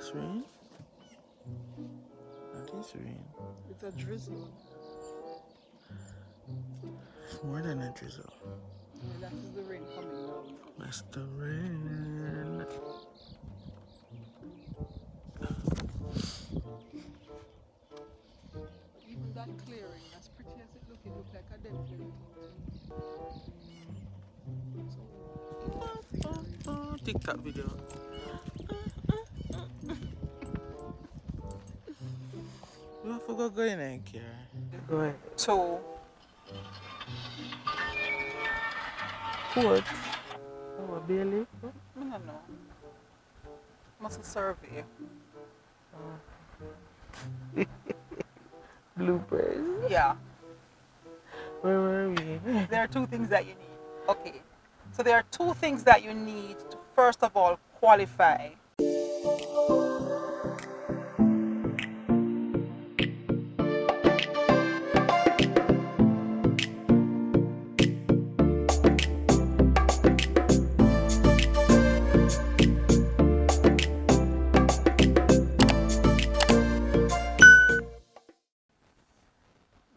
That's rain? That is rain. It's a drizzle. More than a drizzle. Yeah, that is the rain coming down. That's the rain. But even that clearing, as pretty as it look like a dead building to me. So interfering. TikTok video. You forgot going in here. Go ahead. So What? Oh, a Bailey? I don't know. Must a survey. Bloopers. Yeah. Where were we? There are two things that you need. Okay. So there are two things that you need to first of all qualify.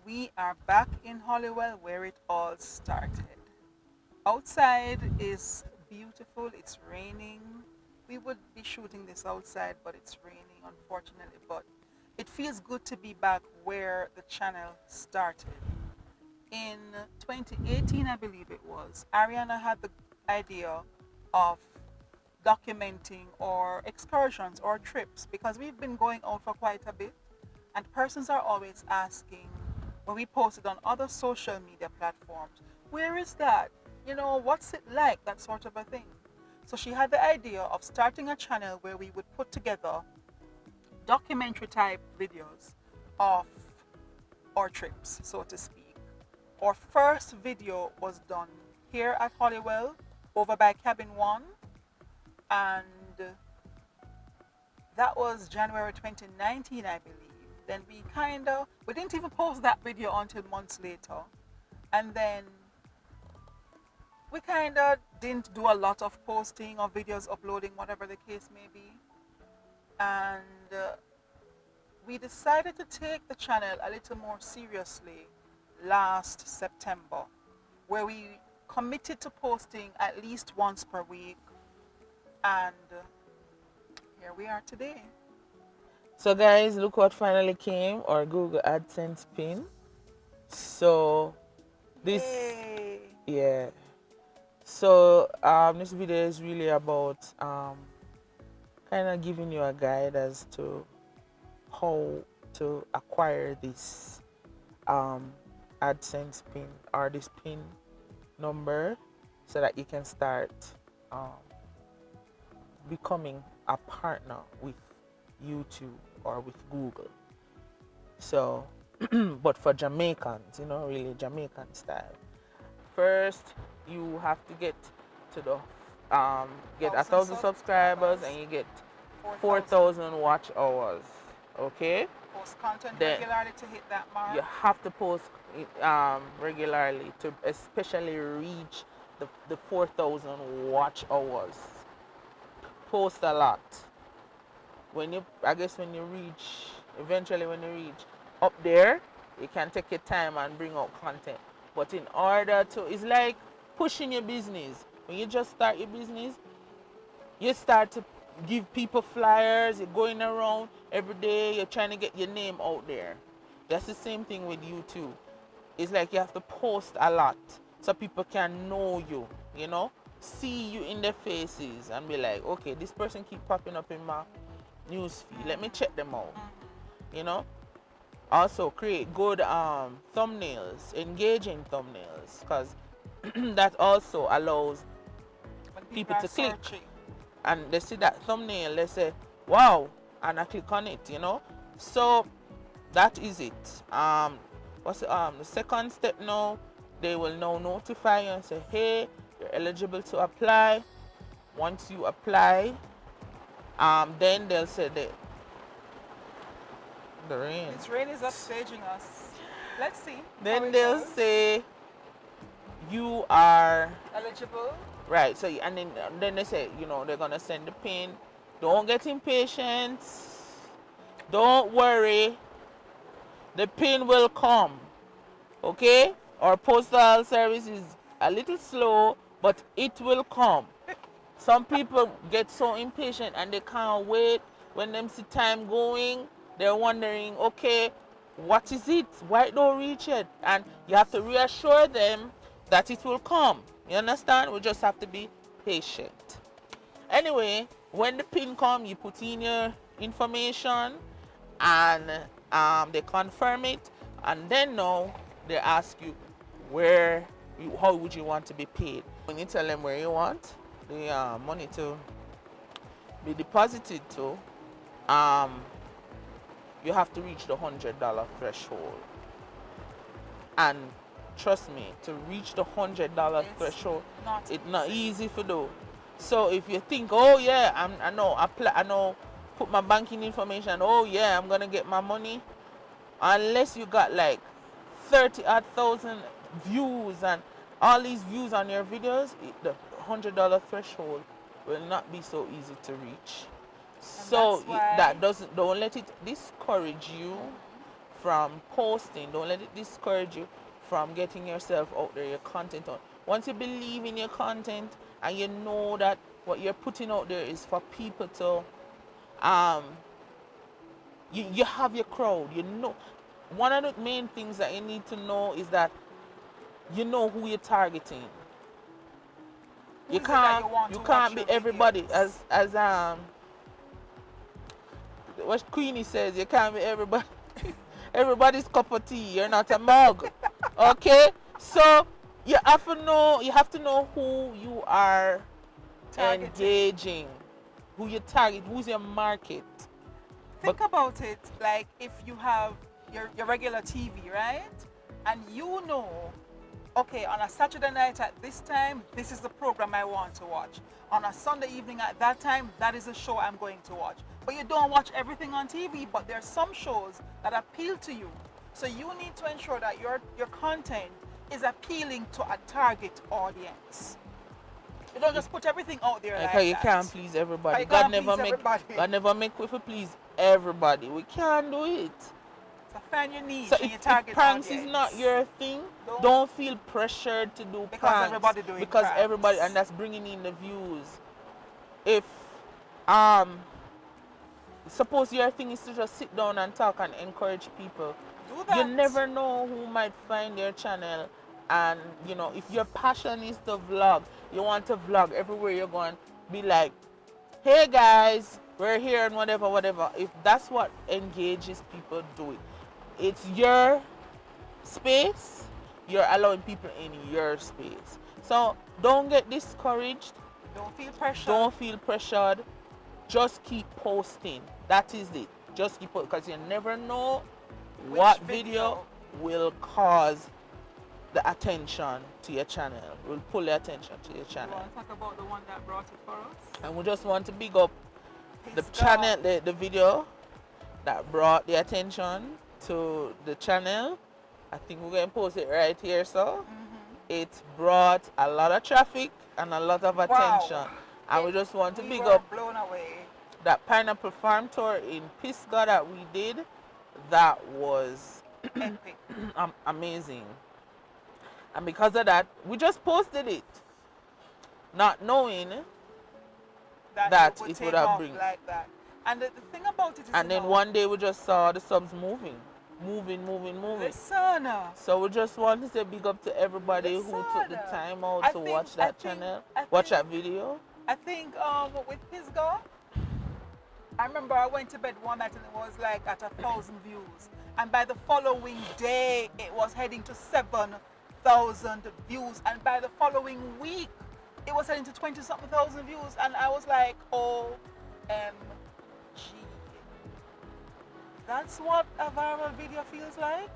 We are back in Holywell where it all started. Outside is beautiful, it's raining. We would be shooting this outside, but it's raining, unfortunately. But it feels good to be back where the channel started. In 2018, I believe it was, Ariana had the idea of documenting our excursions or trips because we've been going out for quite a bit, and persons are always asking when we post it on other social media platforms, where is that? You know, what's it like? That sort of a thing. So she had the idea of starting a channel where we would put together documentary type videos of our trips, so to speak. Our first video was done here at Holywell over by Cabin 1, and that was January 2019, I believe. Then we didn't even post that video until months later. And then we didn't do a lot of posting of videos, uploading, whatever the case may be. And we decided to take the channel a little more seriously last September, where we committed to posting at least once per week. And here we are today. So guys, look what finally came, our Google AdSense pin. So this, Yay. yeah. So this video is really about kind of giving you a guide as to how to acquire this AdSense pin or this pin number so that you can start becoming a partner with YouTube or with Google. So but for Jamaicans, you know, really Jamaican style, first you have to get to the get 1,000 subscribers and you get 4,000 watch hours. Okay, Post content then regularly to hit that mark. you have to post regularly to especially reach the 4,000 watch hours. Post a lot. When you eventually when you reach up there, you can take your time and bring out content. But in order to, it's like pushing your business. When you just start your business, you start to give people flyers, you're going around every day, you're trying to get your name out there. That's the same thing with YouTube. It's like you have to post a lot so people can know you, you know, see you in their faces and be like, okay, this person keep popping up in my newsfeed, let me check them out, you know. Also create good thumbnails, engaging thumbnails, because that also allows people to click and they see that thumbnail, they say wow, and I click on it, you know. So that is it. What's the second step now? They will now notify you and say, hey, you're eligible to apply. Once you apply, then they'll say the rain. This rain is upstaging us. Let's see. Then they'll say you are eligible. right. So and then they say, you know, they're gonna send the pin Don't get impatient. Don't worry. The pin will come. Okay? Our postal service is a little slow, but it will come. Some people get so impatient and they can't wait. When them see time going, they're wondering, okay, what is it? Why it don't reach it? And you have to reassure them that it will come. You understand? We just have to be patient. Anyway, when the pin come, you put in your information and they confirm it, and then now they ask you how would you want to be paid. When you tell them where you want the money to be deposited to, you have to reach the $100 threshold. And trust me, to reach the $100 threshold, it's not easy to do. So if you think, oh yeah, I know, put my banking information, oh yeah, I'm gonna get my money, unless you got like 30,000 views and all these views on your videos, the $100 threshold will not be so easy to reach. So don't let it discourage you from posting. Don't let it discourage you from getting yourself out there, your content on. Once you believe in your content and you know that what you're putting out there is for people to you have your crowd. You know, one of the main things that you need to know is that you know who you're targeting. You can't be everybody, as what Queenie says, you can't be everybody everybody's cup of tea. You're not a mug. Okay? So you have to know who you are engaging, who you target, who's your market. Think about it, like if you have your regular TV, right? And you know, okay, on a Saturday night at this time, this is the program I want to watch. On a Sunday evening at that time, that is a show I'm going to watch. But you don't watch everything on TV, but there are some shows that appeal to you. So you need to ensure that your content is appealing to a target audience. You don't just put everything out there like that. You can't please everybody. God never make we please everybody. We can't do it. So find your niche so and your target pranks audience. Is not your thing, don't feel pressured to do pranks. Everybody doing because pranks. Everybody, and that's bringing in the views. If suppose your thing is to just sit down and talk and encourage people, do that. You never know who might find your channel. And you know, if your passion is to vlog, you want to vlog everywhere you're going, be like, hey guys, we're here and whatever. If that's what engages people, do it. It's your space, you're allowing people in your space. So don't get discouraged. Don't feel pressured. Just keep posting. That is it. Just keep posting, because you never know what video will cause the attention to your channel, will pull the attention to your channel. You want to talk about the one that brought it for us? And we just want to big up the channel, the video that brought the attention to the channel. I think we're going to post it right here. So it brought a lot of traffic and a lot of attention. And we just want to big up blown away. That pineapple farm tour in Pisgah that we did. That was epic. Amazing. And because of that, we just posted it, not knowing that it would have bring like that. And the thing about it is, and then one day we just saw the subs moving. Listen. So we just want to say big up to everybody who took the time out to watch that channel, watch that video. I think with Pisgah, I remember I went to bed one night and it was like at 1,000 views. And by the following day, it was heading to 7,000 views. And by the following week, it was heading to 20-something thousand views. And I was like, OMG. That's what a viral video feels like?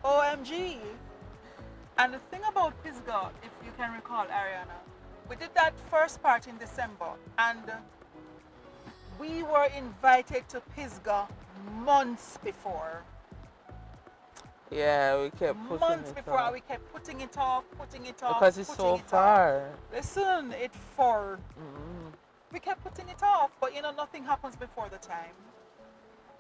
OMG. And the thing about Pisgah, if you can recall, Ariana, we did that first part in December. And we were invited to Pisgah months before. Yeah, we kept putting months before, and we kept putting it off. Because it's so far. Listen, it's far. we kept putting it off, but you know, nothing happens before the time.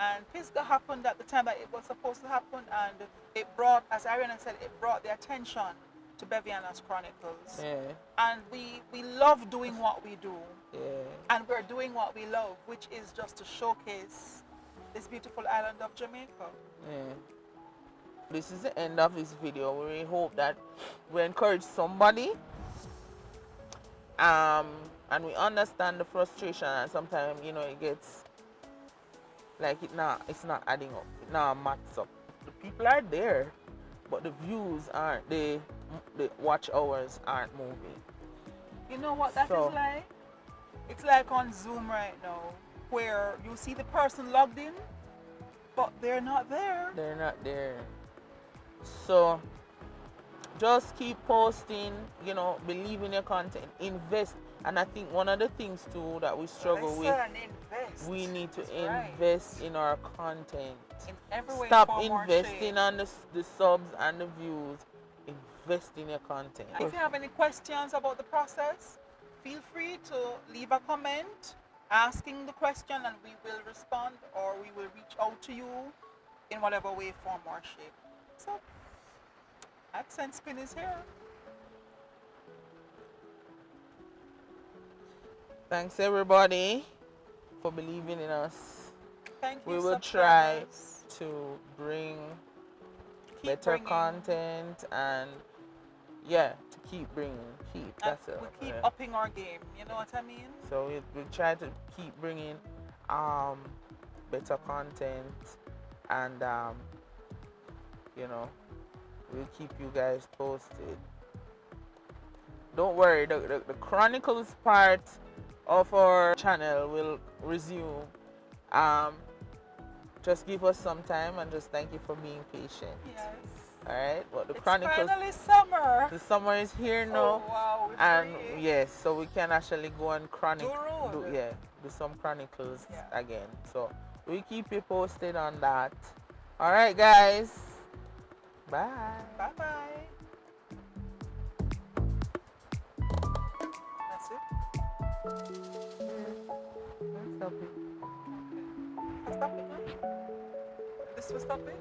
And Pisgah happened at the time that it was supposed to happen, and it brought, as Ariana said, it brought the attention to Bevianas Chronicles. Yeah. And we love doing what we do. Yeah. And we're doing what we love, which is just to showcase this beautiful island of Jamaica. Yeah. This is the end of this video. We really hope that we encourage somebody. And we understand the frustration, and sometimes, you know, it gets like it's not adding up. It not matches up. The people are there, but the views aren't. The watch hours aren't moving. You know what that is like? It's like on Zoom right now, where you see the person logged in, but they're not there. They're not there. So just keep posting, you know, believe in your content, invest. And I think one of the things too that we struggle with, we need to invest in our content. In every way, stop investing on the subs and the views. Invest in your content. If you have any questions about the process, feel free to leave a comment asking the question, and we will respond, or we will reach out to you in whatever way, form, or shape. So, Adsense Spin is here. Thanks everybody for believing in us. Thank you. We will try to bring better content, and yeah, to keep bringing, that's it. We keep upping our game, you know what I mean? So we try to keep bringing better content, and you know, we'll keep you guys posted. Don't worry, the Chronicles part of our channel will resume. Just give us some time, and just thank you for being patient. Yes. Alright, but the It's Chronicles, finally summer. the summer is here now. Oh, wow, and yes, so we can actually go and do some Chronicles Yeah. again. So we keep you posted on that. Alright guys, bye. Bye bye. That's it. Stop it. Stop it, huh? This was stop it?